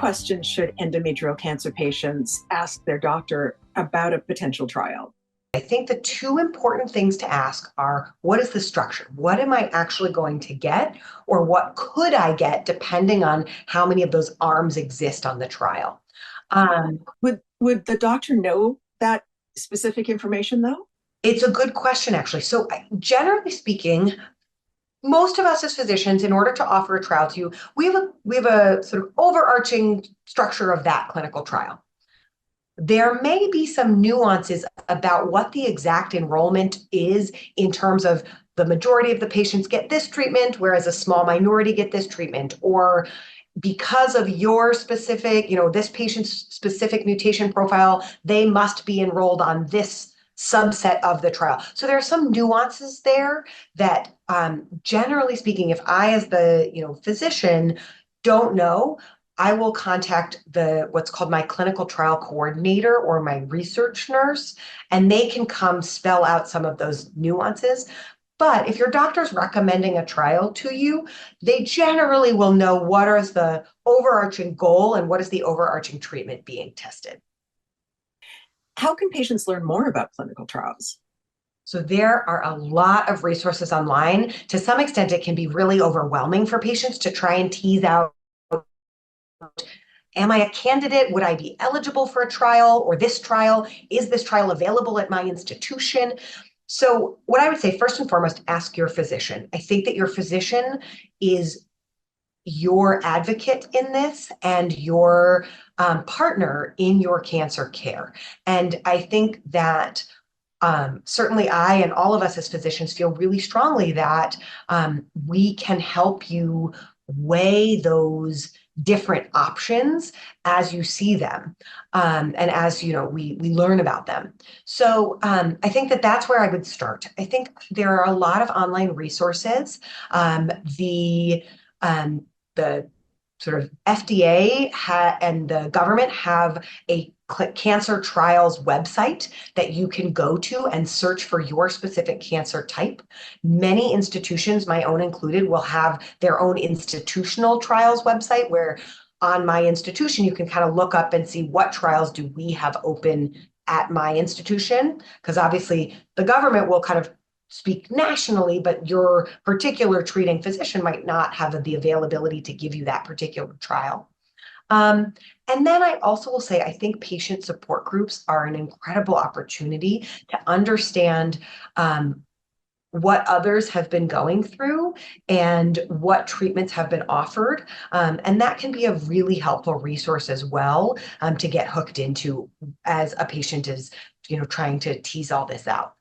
questions should endometrial cancer patients ask their doctor about a potential trial? I think the two important things to ask are, what is the structure? What am I actually going to get? Or what could I get depending on how many of those arms exist on the trial? Would the doctor know that specific information though? It's a good question, actually. So generally speaking, most of us as physicians, in order to offer a trial to you, we have a sort of overarching structure of that clinical trial. There may be some nuances about what the exact enrollment is in terms of the majority of the patients get this treatment, whereas a small minority get this treatment, or because of your specific, this patient's specific mutation profile, they must be enrolled on this subset of the trial. So there are some nuances there that, generally speaking, if I, as the physician, don't know, I will contact what's called my clinical trial coordinator or my research nurse, and they can come spell out some of those nuances. But if your doctor's recommending a trial to you, they generally will know what is the overarching goal and what is the overarching treatment being tested. How can patients learn more about clinical trials? So there are a lot of resources online. To some extent, it can be really overwhelming for patients to try and tease out, am I a candidate? Would I be eligible for a trial or this trial? Is this trial available at my institution? So what I would say, first and foremost, ask your physician. I think that your physician is your advocate in this and your partner in your cancer care. And I think that certainly I and all of us as physicians feel really strongly that we can help you weigh those different options as you see them, and as we learn about them. So I think that that's where I would start. I think there are a lot of online resources. The sort of FDA and the government have a cancer trials website that you can go to and search for your specific cancer type. Many institutions, my own included, will have their own institutional trials website where on my institution, you can kind of look up and see what trials do we have open at my institution, because obviously the government will kind of speak nationally, but your particular treating physician might not have the availability to give you that particular trial. And then I also will say, I think patient support groups are an incredible opportunity to understand what others have been going through and what treatments have been offered. And that can be a really helpful resource as well, to get hooked into as a patient is, trying to tease all this out.